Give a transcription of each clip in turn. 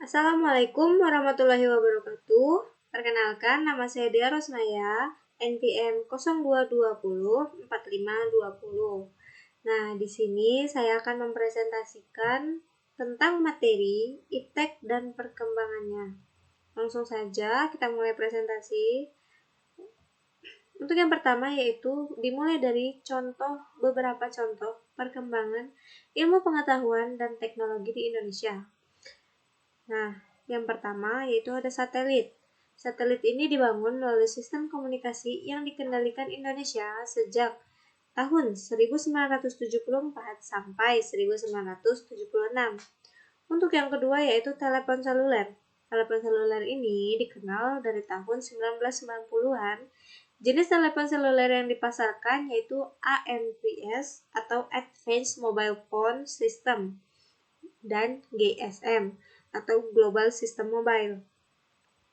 Assalamualaikum warahmatullahi wabarakatuh. Perkenalkan, nama saya Dea Rosmaya, NPM 0220 4520. Nah, di sini saya akan mempresentasikan tentang materi iptek dan perkembangannya. Langsung saja kita mulai presentasi. Untuk yang pertama yaitu dimulai dari beberapa contoh perkembangan ilmu pengetahuan dan teknologi di Indonesia. Nah, yang pertama yaitu ada satelit. Satelit ini dibangun melalui sistem komunikasi yang dikendalikan Indonesia sejak tahun 1974 sampai 1976. Untuk yang kedua yaitu telepon seluler. Telepon seluler ini dikenal dari tahun 1990-an. Jenis telepon seluler yang dipasarkan yaitu AMPS atau Advanced Mobile Phone System dan GSM atau Global System Mobile.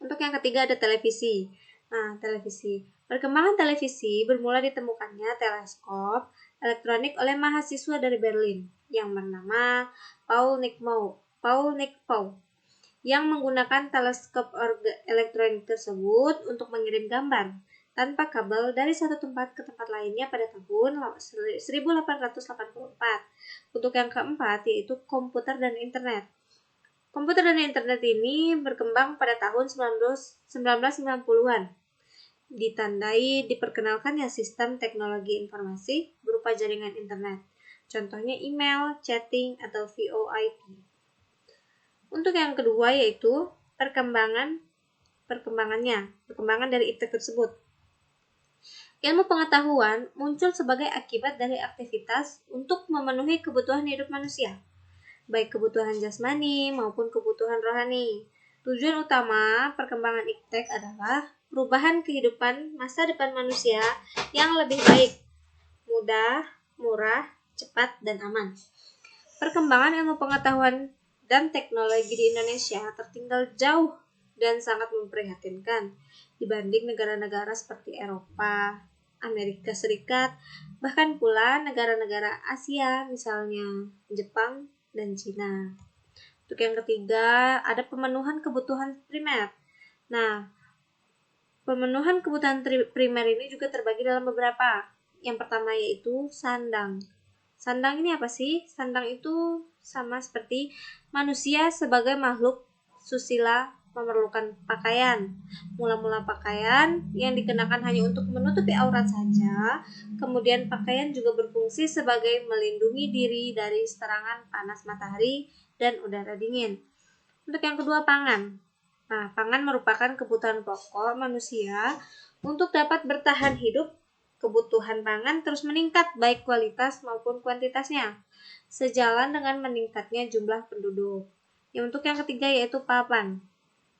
Untuk yang ketiga ada televisi. Nah, televisi. Perkembangan televisi bermula ditemukannya teleskop elektronik oleh mahasiswa dari Berlin yang bernama Paul Nigpau yang menggunakan teleskop elektronik tersebut untuk mengirim gambar tanpa kabel dari satu tempat ke tempat lainnya pada tahun 1884. Untuk yang keempat yaitu komputer dan internet. Komputer dan internet ini berkembang pada tahun 1990-an. Ditandai diperkenalkannya sistem teknologi informasi berupa jaringan internet. Contohnya email, chatting, atau VoIP. Untuk yang kedua yaitu perkembangan dari iptek tersebut. Ilmu pengetahuan muncul sebagai akibat dari aktivitas untuk memenuhi kebutuhan hidup manusia, baik kebutuhan jasmani maupun kebutuhan rohani. Tujuan utama perkembangan iptek adalah perubahan kehidupan masa depan manusia yang lebih baik, mudah, murah, cepat, dan aman. Perkembangan ilmu pengetahuan dan teknologi di Indonesia tertinggal jauh dan sangat memprihatinkan dibanding negara-negara seperti Eropa, Amerika Serikat, bahkan pula negara-negara Asia, misalnya Jepang dan Cina. Untuk yang ketiga, ada pemenuhan kebutuhan primer. Nah, pemenuhan kebutuhan primer ini juga terbagi dalam beberapa. Yang pertama yaitu sandang. Sandang ini apa sih? Sandang itu sama seperti manusia sebagai makhluk susila memerlukan pakaian. Mula-mula pakaian yang dikenakan hanya untuk menutupi aurat saja. Kemudian pakaian juga berfungsi sebagai melindungi diri dari serangan panas matahari dan udara dingin. Untuk yang kedua, pangan. Nah, pangan merupakan kebutuhan pokok manusia untuk dapat bertahan hidup. Kebutuhan pangan terus meningkat baik kualitas maupun kuantitasnya, sejalan dengan meningkatnya jumlah penduduk. Untuk yang ketiga yaitu papan.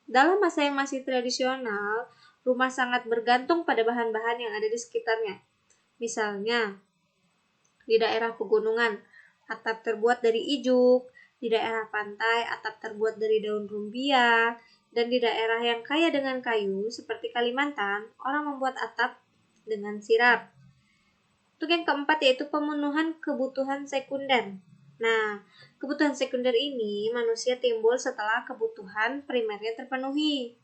Dalam masa yang masih tradisional, rumah sangat bergantung pada bahan-bahan yang ada di sekitarnya. Misalnya, di daerah pegunungan, atap terbuat dari ijuk, di daerah pantai, atap terbuat dari daun rumbia, dan di daerah yang kaya dengan kayu, seperti Kalimantan, orang membuat atap dengan sirap. Untuk yang keempat yaitu pemenuhan kebutuhan sekunder. Nah, kebutuhan sekunder ini manusia timbul setelah kebutuhan primernya terpenuhi.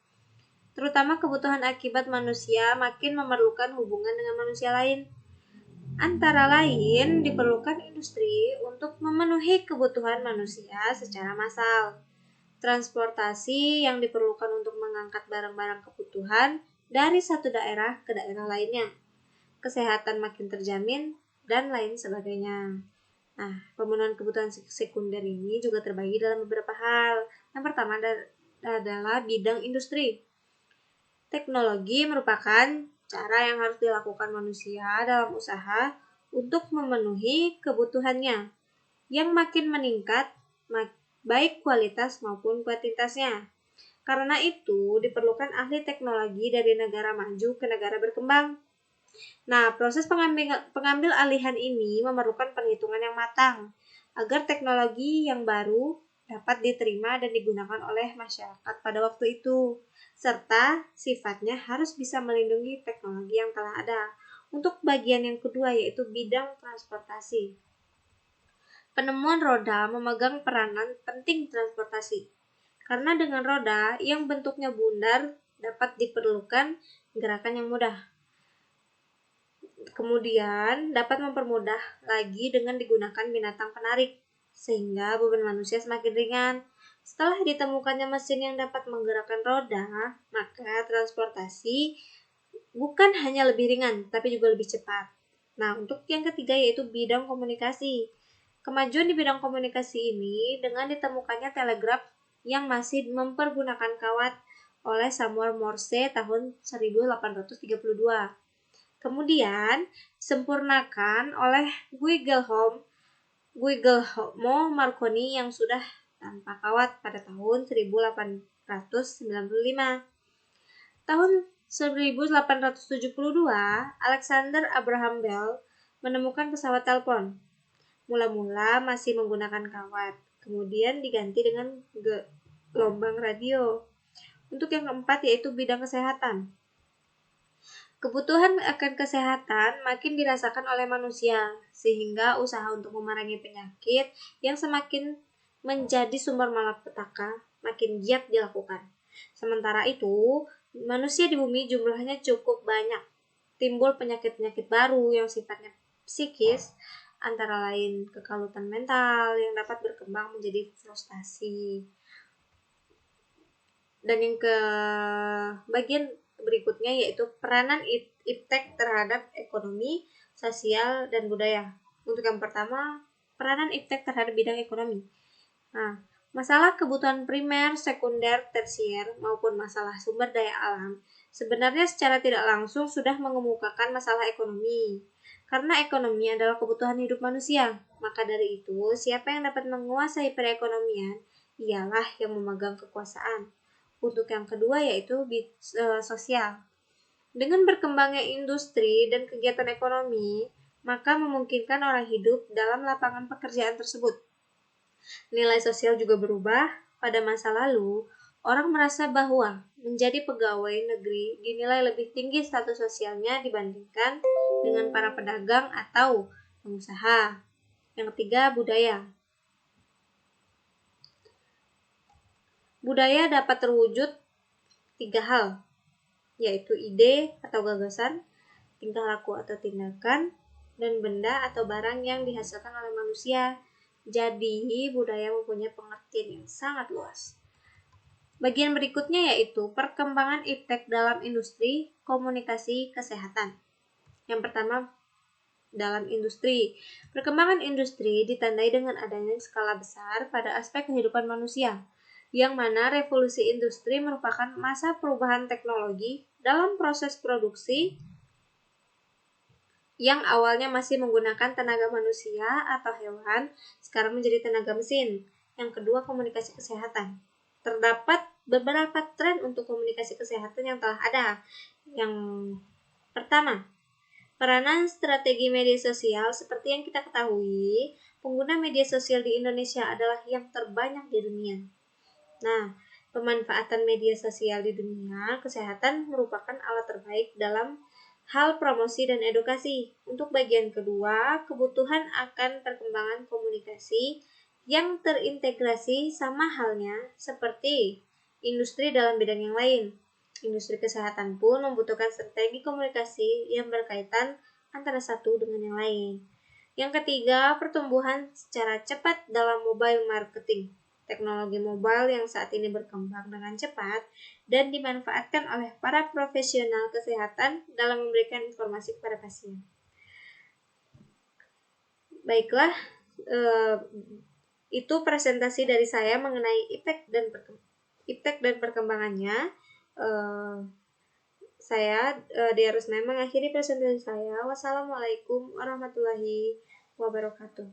Terutama kebutuhan akibat manusia makin memerlukan hubungan dengan manusia lain. Antara lain diperlukan industri untuk memenuhi kebutuhan manusia secara massal. Transportasi yang diperlukan untuk mengangkat barang-barang kebutuhan dari satu daerah ke daerah lainnya. Kesehatan makin terjamin, dan lain sebagainya. Nah, pemenuhan kebutuhan sekunder ini juga terbagi dalam beberapa hal. Yang pertama adalah bidang industri. Teknologi merupakan cara yang harus dilakukan manusia dalam usaha untuk memenuhi kebutuhannya yang makin meningkat, baik kualitas maupun kuantitasnya. Karena itu, diperlukan ahli teknologi dari negara maju ke negara berkembang. Nah, proses pengambil alihan ini memerlukan perhitungan yang matang agar teknologi yang baru dapat diterima dan digunakan oleh masyarakat pada waktu itu, serta sifatnya harus bisa melindungi teknologi yang telah ada. Untuk bagian yang kedua yaitu bidang transportasi. Penemuan roda memegang peranan penting transportasi, Karena dengan roda yang bentuknya bundar dapat diperlukan gerakan yang mudah. Kemudian dapat mempermudah lagi dengan digunakan binatang penarik, sehingga beban manusia semakin ringan. Setelah ditemukannya mesin yang dapat menggerakkan roda, maka transportasi bukan hanya lebih ringan, tapi juga lebih cepat. Nah, untuk yang ketiga yaitu bidang komunikasi. Kemajuan di bidang komunikasi ini dengan ditemukannya telegraf yang masih mempergunakan kawat oleh Samuel Morse tahun 1832. Kemudian disempurnakan oleh Guglielmo Marconi yang sudah tanpa kawat pada tahun 1895. Tahun 1872, Alexander Abraham Bell menemukan pesawat telepon. Mula-mula masih menggunakan kawat, kemudian diganti dengan gelombang radio. Untuk yang keempat yaitu bidang kesehatan. Kebutuhan akan kesehatan makin dirasakan oleh manusia, sehingga usaha untuk memerangi penyakit yang semakin menjadi sumber malapetaka makin giat dilakukan. Sementara itu, manusia di bumi jumlahnya cukup banyak. Timbul penyakit-penyakit baru yang sifatnya psikis, antara lain kekalutan mental yang dapat berkembang menjadi frustasi. Dan yang ke bagian berikutnya yaitu peranan iptek terhadap ekonomi, sosial, dan budaya. Untuk yang pertama, peranan iptek terhadap bidang ekonomi. Nah, masalah kebutuhan primer, sekunder, tersier, maupun masalah sumber daya alam sebenarnya secara tidak langsung sudah mengemukakan masalah ekonomi. Karena ekonomi adalah kebutuhan hidup manusia, maka dari itu siapa yang dapat menguasai perekonomian ialah yang memegang kekuasaan. Untuk yang kedua yaitu sosial. Dengan berkembangnya industri dan kegiatan ekonomi, maka memungkinkan orang hidup dalam lapangan pekerjaan tersebut. Nilai sosial juga berubah. Pada masa lalu, orang merasa bahwa menjadi pegawai negeri dinilai lebih tinggi status sosialnya dibandingkan dengan para pedagang atau pengusaha. Yang ketiga, budaya. Budaya dapat terwujud tiga hal, yaitu ide atau gagasan, tingkah laku atau tindakan, dan benda atau barang yang dihasilkan oleh manusia. Jadi, budaya mempunyai pengertian yang sangat luas. Bagian berikutnya yaitu perkembangan iptek dalam industri, komunikasi, kesehatan. Yang pertama, dalam industri. Perkembangan industri ditandai dengan adanya skala besar pada aspek kehidupan manusia, yang mana revolusi industri merupakan masa perubahan teknologi dalam proses produksi yang awalnya masih menggunakan tenaga manusia atau hewan, sekarang menjadi tenaga mesin. Yang kedua, komunikasi kesehatan. Terdapat beberapa tren untuk komunikasi kesehatan yang telah ada. Yang pertama, peranan strategi media sosial. Seperti yang kita ketahui, pengguna media sosial di Indonesia adalah yang terbanyak di dunia. Nah, pemanfaatan media sosial di dunia kesehatan merupakan alat terbaik dalam hal promosi dan edukasi. Untuk bagian kedua, kebutuhan akan perkembangan komunikasi yang terintegrasi sama halnya seperti industri dalam bidang yang lain. Industri kesehatan pun membutuhkan strategi komunikasi yang berkaitan antara satu dengan yang lain. Yang ketiga, pertumbuhan secara cepat dalam mobile marketing. Teknologi mobile yang saat ini berkembang dengan cepat dan dimanfaatkan oleh para profesional kesehatan dalam memberikan informasi kepada pasien. Baiklah, itu presentasi dari saya mengenai iptek dan perkembangannya. Saya Dea Rusnaya mengakhiri presentasi saya. Wassalamualaikum warahmatullahi wabarakatuh.